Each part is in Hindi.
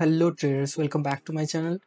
Hello traders, welcome back to my channel.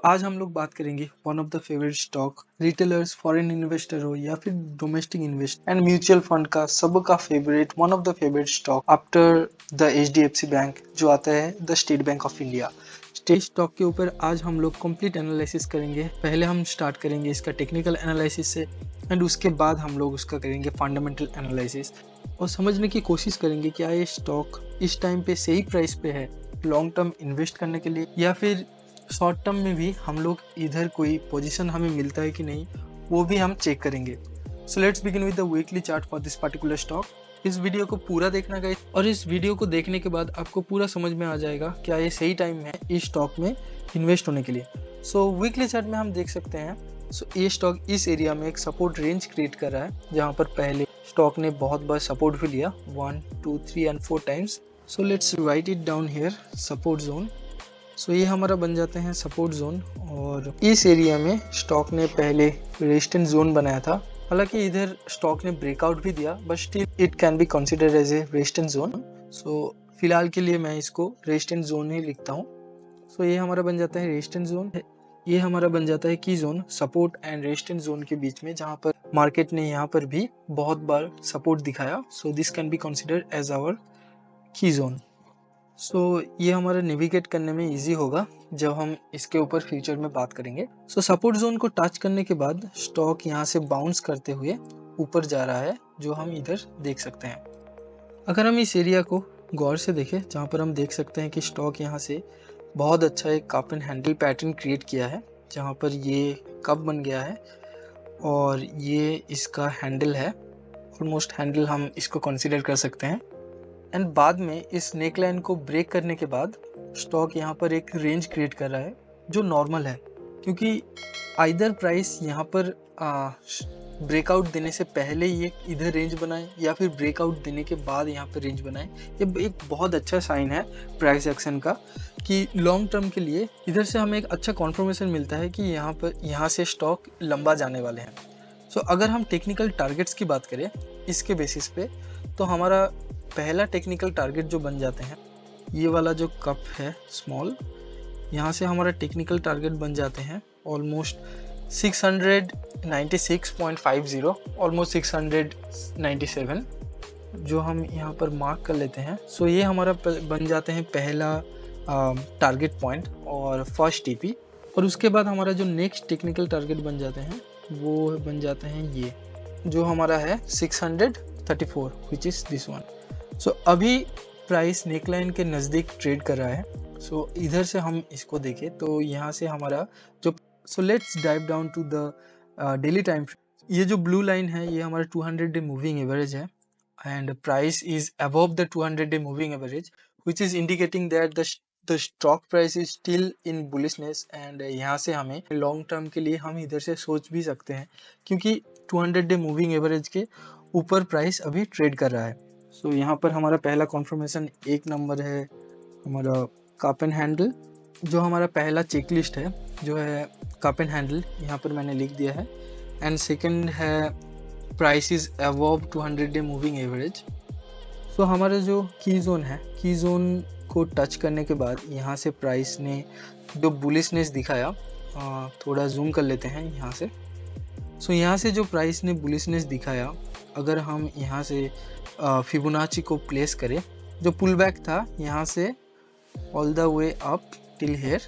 आज हम लोग बात करेंगे one of the favourite stock, retailers, foreign investor हो या फिर domestic invest and mutual fund का सबका favourite, one of the favourite stock after the HDFC bank जो आता है the state bank of India. State stock के ऊपर आज हम लोग कंप्लीट एनालिसिस करेंगे। पहले हम स्टार्ट करेंगे इसका टेक्निकल एनालिसिस से एंड उसके बाद हम लोग उसका करेंगे फंडामेंटल एनालिसिस और समझने की कोशिश करेंगे क्या ये स्टॉक इस टाइम पे सही प्राइस पे है लॉन्ग टर्म इन्वेस्ट करने के लिए, या फिर शॉर्ट टर्म में भी हम लोग इधर कोई पोजीशन हमें मिलता है कि नहीं, वो भी हम चेक करेंगे। So let's begin with the weekly chart for this particular stock. इस वीडियो को पूरा देखना गाइस, और इस वीडियो को देखने के बाद आपको पूरा समझ में आ जाएगा क्या ये सही टाइम है इस स्टॉक में इन्वेस्ट होने के लिए। वीकली चार्ट में हम देख सकते हैं ये स्टॉक इस एरिया में एक सपोर्ट रेंज क्रिएट कर रहा है, जहाँ पर पहले स्टॉक ने बहुत बार सपोर्ट भी लिया 1, 2, 3 and 4 times. So let's write it down here, support zone. ये हमारा बन जाते हैं सपोर्ट जोन, और इस एरिया में स्टॉक ने पहले रेजिस्टेंस जोन बनाया था। हालांकि इधर स्टॉक ने ब्रेकआउट भी दिया, but still it can be considered as a resistance zone. फिलहाल के लिए मैं इसको रेजिस्टेंस जोन ही लिखता हूँ। ये हमारा बन जाता है रेजिस्टेंस जोन। ये हमारा बन जाता है की zone, support and resistance zone के बीच में, जहाँ पर मार्केट ने यहाँ पर भी बहुत बार सपोर्ट दिखाया। This can be considered as our key zone. ये हमारा नेविगेट करने में इजी होगा जब हम इसके ऊपर फ्यूचर में बात करेंगे। सपोर्ट जोन को टच करने के बाद स्टॉक यहाँ से बाउंस करते हुए ऊपर जा रहा है, जो हम इधर देख सकते हैं। अगर हम इस एरिया को गौर से देखें, जहाँ पर हम देख सकते हैं कि स्टॉक यहाँ से बहुत अच्छा एक cup and handle pattern create किया है, जहाँ पर ये कप बन गया है और ये इसका हैंडल है। ऑलमोस्ट हैंडल हम इसको कंसीडर कर सकते हैं। एंड बाद में इस नेक लाइन को ब्रेक करने के बाद स्टॉक यहाँ पर एक रेंज क्रिएट कर रहा है जो नॉर्मल है, क्योंकि आइदर प्राइस यहाँ पर ब्रेकआउट देने से पहले ये इधर रेंज बनाए या फिर ब्रेकआउट देने के बाद यहाँ पर रेंज बनाए। ये एक बहुत अच्छा साइन है प्राइस एक्शन का कि लॉन्ग टर्म के लिए इधर से हमें एक अच्छा कॉन्फर्मेशन मिलता है कि यहाँ से स्टॉक लंबा जाने वाले हैं। अगर हम टेक्निकल टारगेट्स की बात करें इसके बेसिस पे, तो हमारा पहला टेक्निकल टारगेट जो बन जाते हैं, ये वाला जो कप है स्मॉल, यहाँ से हमारा टेक्निकल टारगेट बन जाते हैं ऑलमोस्ट 696.50, ऑलमोस्ट 697, जो हम यहाँ पर मार्क कर लेते हैं। ये हमारा बन जाते हैं पहला टारगेट पॉइंट और फर्स्ट टीपी। और उसके बाद हमारा जो नेक्स्ट टेक्निकल टारगेट बन जाते हैं वो बन जाते हैं ये, जो हमारा है 634, विच इज़ दिस वन। अभी प्राइस नेकलाइन के नज़दीक ट्रेड कर रहा है। इधर से हम इसको देखें तो यहाँ से हमारा जो let's dive down to the daily time. ये जो ब्लू लाइन है ये हमारा 200 डे मूविंग एवरेज है, and price is above the 200 day moving average, which is indicating that the stock price is still in bullishness. And यहाँ से हमें लॉन्ग टर्म के लिए हम इधर से सोच भी सकते हैं, क्योंकि 200 डे मूविंग एवरेज के ऊपर प्राइस अभी ट्रेड कर रहा है। यहाँ पर हमारा पहला कॉन्फर्मेशन 1 नंबर है हमारा कप एंड हैंडल, जो हमारा पहला चेकलिस्ट है जो है कप एंड हैंडल, यहाँ पर मैंने लिख दिया है। एंड सेकंड है price is above 200 day moving average. हमारा जो की जोन है, की जोन को टच करने के बाद यहाँ से प्राइस ने जो बुलिशनेस दिखाया, थोड़ा जूम कर लेते हैं यहाँ से। यहाँ से जो प्राइस ने बुलिशनेस दिखाया, अगर हम यहाँ से फिबोनाची को प्लेस करें, जो पुल बैक था यहाँ से all the way up till here,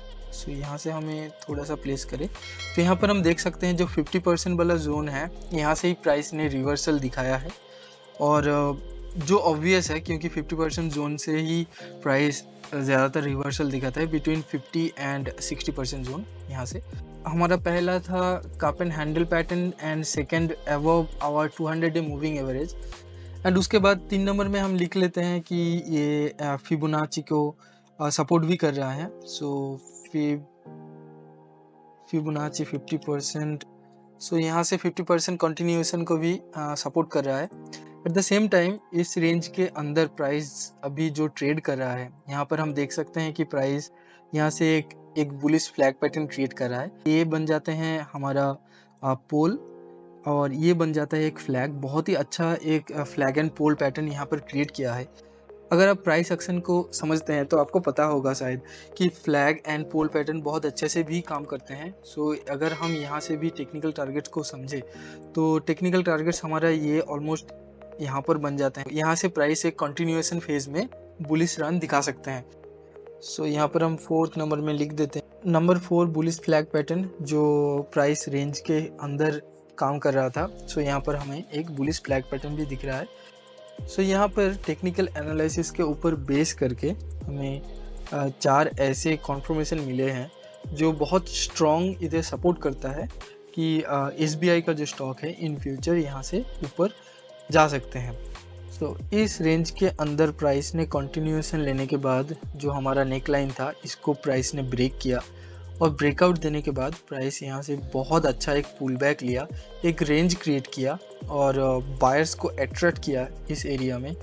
यहाँ से हमें थोड़ा सा प्लेस करें तो यहाँ पर हम देख सकते हैं जो 50% वाला जोन है, यहाँ से ही प्राइस ने रिवर्सल दिखाया है। और जो ऑब्वियस है, क्योंकि 50% जोन से ही प्राइस ज़्यादातर रिवर्सल दिखाता है, बिटवीन 50 एंड 60% जोन। यहाँ से हमारा पहला था cup and handle pattern, and second above our 200 day moving average. And उसके बाद 3 नंबर में हम लिख लेते हैं कि ये फिबोनाची को सपोर्ट भी कर रहा है। फिबोनाची 50%, यहाँ से 50% कंटिन्यूएशन को भी सपोर्ट कर रहा है। एट द सेम टाइम इस रेंज के अंदर प्राइस अभी जो ट्रेड कर रहा है, यहाँ पर हम देख सकते हैं कि प्राइस यहाँ से एक बुलिश फ्लैग पैटर्न क्रिएट कर रहा है। ये बन जाते हैं हमारा पोल, और ये बन जाता है एक फ्लैग। बहुत ही अच्छा एक फ्लैग एंड पोल पैटर्न यहाँ पर क्रिएट किया है। अगर आप प्राइस एक्शन को समझते हैं तो आपको पता होगा शायद कि फ्लैग एंड पोल पैटर्न बहुत अच्छे से भी काम करते हैं। सो अगर हम यहाँ से भी टेक्निकल टारगेट्स को समझे तो टेक्निकल टारगेट्स हमारा ये ऑलमोस्ट यहाँ पर बन जाते हैं। यहाँ से प्राइस एक कंटिन्यूएशन फेज में बुलिश रन दिखा सकते हैं। सो यहाँ पर हम 4th नंबर में लिख देते हैं नंबर 4 बुलिश फ्लैग पैटर्न जो प्राइस रेंज के अंदर काम कर रहा था। सो यहाँ पर हमें एक बुलिश फ्लैग पैटर्न भी दिख रहा है। सो यहाँ पर टेक्निकल एनालिसिस के ऊपर बेस करके हमें 4 ऐसे कॉन्फर्मेशन मिले हैं जो बहुत स्ट्रॉन्ग इधर सपोर्ट करता है कि SBI का जो स्टॉक है इन फ्यूचर यहाँ से ऊपर जा सकते हैं। सो इस रेंज के अंदर प्राइस ने कंटिन्यूएशन लेने के बाद जो हमारा नेक लाइन था इसको प्राइस ने ब्रेक किया और ब्रेकआउट देने के बाद प्राइस यहाँ से बहुत अच्छा एक पुल बैक लिया, एक रेंज क्रिएट किया और बायर्स को अट्रैक्ट किया इस एरिया में।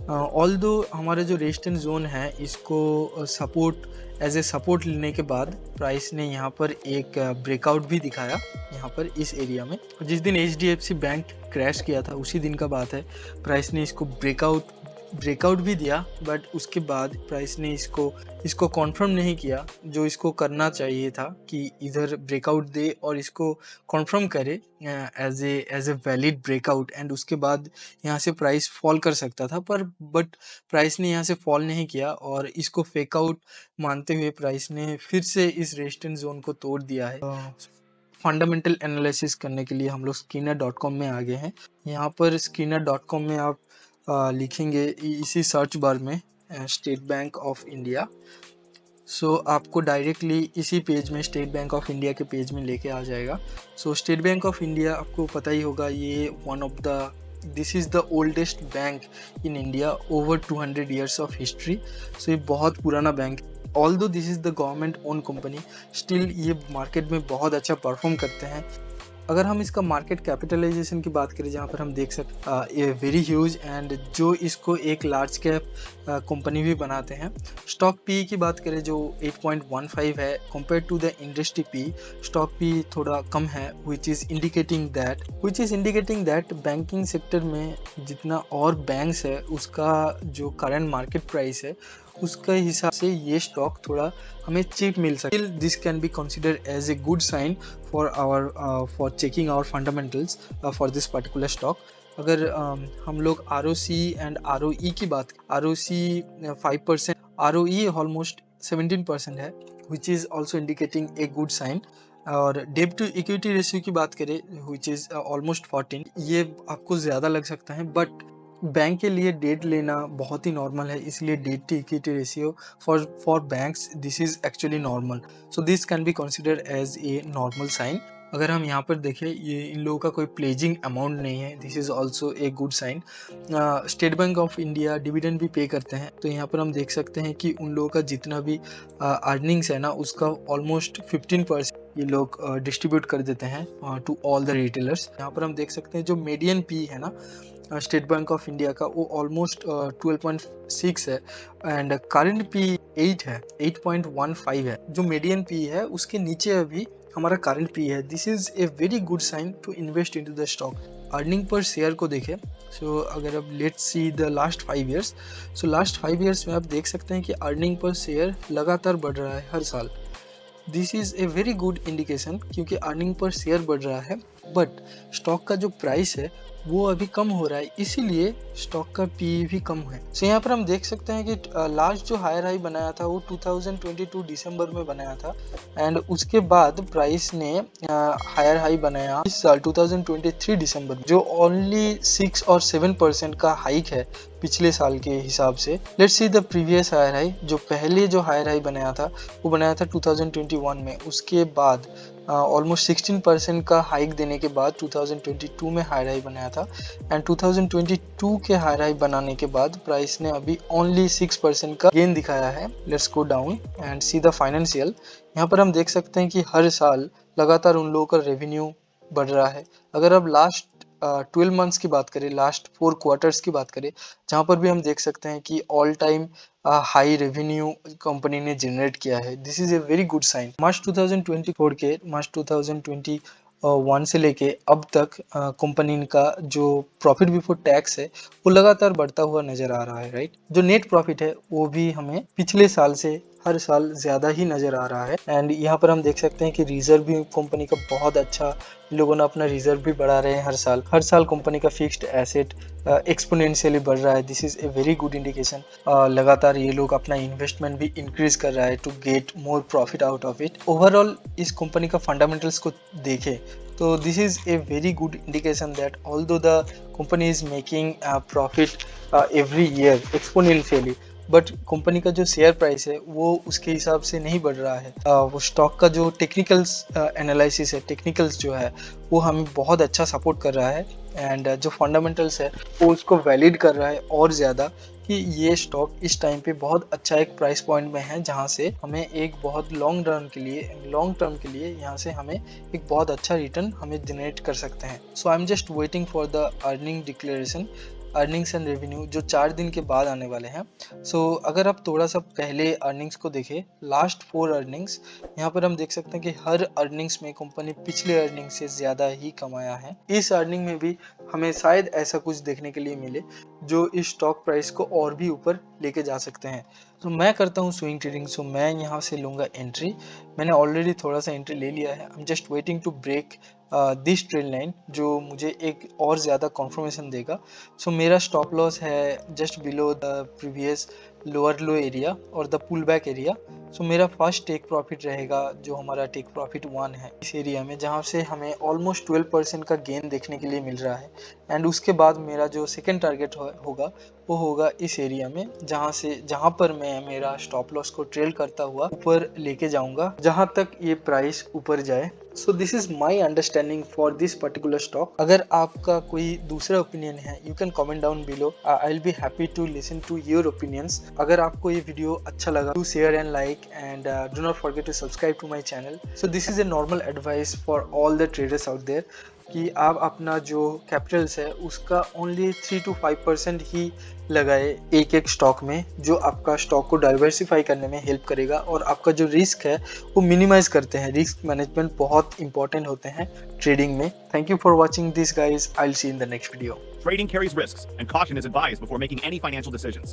ऑल्दो हमारा जो रेजिस्टेंस जोन है इसको सपोर्ट लेने के बाद प्राइस ने यहाँ पर एक ब्रेकआउट भी दिखाया यहाँ पर इस एरिया में। जिस दिन HDFC बैंक क्रैश किया था उसी दिन का बात है, प्राइस ने इसको ब्रेकआउट भी दिया, बट उसके बाद प्राइस ने इसको कॉन्फर्म नहीं किया जो इसको करना चाहिए था कि इधर ब्रेकआउट दे और इसको कॉन्फर्म करे as a valid breakout and उसके बाद यहाँ से प्राइस फॉल कर सकता था, बट प्राइस ने यहाँ से फॉल नहीं किया और इसको फेक आउट मानते हुए प्राइस ने फिर से इस रेजिस्टेंस जोन को तोड़ दिया है। फंडामेंटल एनालिसिस करने के लिए हम लोग skinner.com में आ गए हैं। यहाँ पर skinner.com में आप लिखेंगे इसी सर्च बार में state bank of India. So आपको डायरेक्टली इसी पेज में स्टेट बैंक ऑफ इंडिया के पेज में लेके आ जाएगा। So state bank of India आपको पता ही होगा ये this is the oldest bank in India, over 200 years of history. So ये बहुत पुराना bank, although this is the government own company, still ये मार्केट में बहुत अच्छा परफॉर्म करते हैं। अगर हम इसका मार्केट कैपिटलाइजेशन की बात करें जहाँ पर हम देख सकते ये वेरी ह्यूज एंड जो इसको एक लार्ज कैप कंपनी भी बनाते हैं। स्टॉक पी की बात करें जो 8.15 है compare to the industry P, stock P थोड़ा कम है which is indicating that banking sector में जितना और बैंक्स है उसका जो करंट मार्केट प्राइस है उसके हिसाब से ये स्टॉक थोड़ा हमें चीप मिल सकता है। This can be consider as a good sign for checking our fundamentals for this particular stock. अगर हम लोग ROC एंड ROE की बात, ROC 5%, ROE ऑलमोस्ट 17% है which is also indicating a good sign. और डेब्ट टू इक्विटी रेशियो की बात करें विच इज़ ऑलमोस्ट 14, ये आपको ज़्यादा लग सकता है बट बैंक के लिए डेट लेना बहुत ही नॉर्मल है, इसलिए debt to equity ratio for banks this is actually normal. So this can be consider as a normal sign. अगर हम यहाँ पर देखें ये इन लोगों का कोई प्लेजिंग अमाउंट नहीं है, this is also a good sign. State bank of India dividend भी पे करते हैं, तो यहाँ पर हम देख सकते हैं कि उन लोगों का जितना भी अर्निंग्स है ना उसका ऑलमोस्ट 15% ये लोग डिस्ट्रीब्यूट कर देते हैं टू ऑल द रिटेलर्स। यहाँ पर हम देख सकते हैं जो मीडियन पी है ना स्टेट बैंक ऑफ इंडिया का वो ऑलमोस्ट 12.6 है एंड करंट पी 8 है, 8.15 है। जो मीडियन पी है उसके नीचे अभी हमारा करंट पी है। This is a very good sign to invest into the stock. Earning per share को देखें, सो अगर अब let's see the last 5 years, so last 5 years में आप देख सकते हैं कि अर्निंग पर शेयर लगातार बढ़ रहा है हर साल। This is a very good indication क्योंकि अर्निंग पर शेयर बढ़ रहा है बट स्टॉक का जो प्राइस है वो अभी कम हो रहा है, इसीलिए स्टॉक का पी भी कम है। सो यहाँ पर हम देख सकते हैं कि लास्ट जो हायर हाई बनाया था वो 2022 दिसंबर में बनाया था एंड उसके बाद प्राइस ने हायर हाई बनाया इस साल 2023 दिसंबर में, जो ओनली 6 और 7% का हाइक है पिछले साल के हिसाब से। Let's see the previous higher high, जो पहले जो हायर हाई बनाया था वो बनाया था 2021 में, उसके बाद ऑलमोस्ट 16% का हाइक देने के बाद 2022 में हायर हाई बनाया था एंड 2022 के हायर हाई बनाने के बाद प्राइस ने अभी ओनली 6% का गेन दिखाया है। Let's go down and see the financial. यहाँ पर हम देख सकते हैं कि हर साल लगातार उन लोगों का रेवेन्यू बढ़ रहा है। अगर अब लास्ट 12 मंथ्स की बात करें, लास्ट 4 क्वार्टर्स की बात करें, जहाँ पर भी हम देख सकते हैं कि all time high revenue company ने जनरेट किया है। This is a very good sign. मार्च 2020 छोड़ के मार्च 2020 2021 से लेके अब तक कंपनी का जो प्रॉफिट बिफोर टैक्स है वो लगातार बढ़ता हुआ नजर आ रहा है, राइट। जो नेट प्रॉफिट है वो भी हमें पिछले साल से हर साल ज्यादा ही नजर आ रहा है। एंड यहाँ पर हम देख सकते हैं कि रिजर्व भी कंपनी का बहुत अच्छा, लोगों ने अपना रिजर्व भी बढ़ा रहे हैं। हर साल कंपनी का फिक्स्ड एसेट एक्सपोनेंशियली बढ़ रहा है। This is a very good indication. लगातार ये लोग अपना इन्वेस्टमेंट भी इंक्रीज कर रहा है to get more profit out of it. Overall इस कंपनी का फंडामेंटल्स को देखें तो this is a very good indication that although the company is making profit every year exponentially, but company का जो शेयर प्राइस है वो उसके हिसाब से नहीं बढ़ रहा है। वो स्टॉक का जो टेक्निकल्स एनालिसिस है, टेक्निकल्स जो है वो हमें बहुत अच्छा सपोर्ट कर रहा है। एंड जो फंडामेंटल्स है वो उसको वैलिड कर रहा है और ज़्यादा कि ये स्टॉक इस टाइम पे बहुत अच्छा एक प्राइस पॉइंट में है, जहाँ से हमें एक बहुत लॉन्ग टर्म के लिए यहाँ से हमें एक बहुत अच्छा रिटर्न हमें जनरेट कर सकते हैं। So I am just waiting for the earning declaration, earnings and revenue जो 4 दिन के बाद आने वाले हैं। सो अगर आप थोड़ा सा पहले अर्निंग्स को देखें, लास्ट 4 अर्निंग्स, यहाँ पर हम देख सकते हैं कि हर अर्निंग्स में कंपनी पिछले अर्निंग से ज़्यादा ही कमाया है। इस अर्निंग में भी हमें शायद ऐसा कुछ देखने के लिए मिले जो इस स्टॉक प्राइस को और भी ऊपर लेके जा सकते हैं। तो मैं करता हूँ स्विंग ट्रेडिंग, सो मैं यहाँ से लूँगा एंट्री। मैंने ऑलरेडी थोड़ा सा एंट्री ले लिया है। I am just waiting to break this trail line जो मुझे एक और ज़्यादा कॉन्फर्मेशन देगा। सो मेरा स्टॉप लॉस है just below the previous lower low area और the pull back area. So मेरा फर्स्ट टेक प्रॉफिट रहेगा जो हमारा टेक प्रॉफिट 1 है इस एरिया में, जहाँ से हमें ऑलमोस्ट 12% का गेन देखने के लिए मिल रहा है। एंड उसके बाद मेरा जो सेकेंड टारगेट होगा वो होगा इस एरिया में, जहाँ पर मैं मेरा स्टॉप लॉस को ट्रेल करता हुआ ऊपर लेके जाऊंगा जहाँ तक ये प्राइस ऊपर जाए। So this is my understanding for this particular stock. अगर आपका कोई दूसरा ओपिनियन है you can comment down below, I will be happy to listen to your opinions. अगर आपको ये वीडियो अच्छा लगा to share and like and do not forget to subscribe to my channel. So this is a normal advice for all the traders out there कि आप अपना जो कैपिटल्स है उसका ओनली 3 to 5% ही लगाए एक स्टॉक में, जो आपका स्टॉक को डाइवर्सिफाई करने में हेल्प करेगा और आपका जो रिस्क है वो मिनिमाइज करते हैं। रिस्क मैनेजमेंट बहुत इंपॉर्टेंट होते हैं ट्रेडिंग में। Thank you for watching this guys, I will see in the next video. Trading carries risks, and caution is advised before making any financial decisions.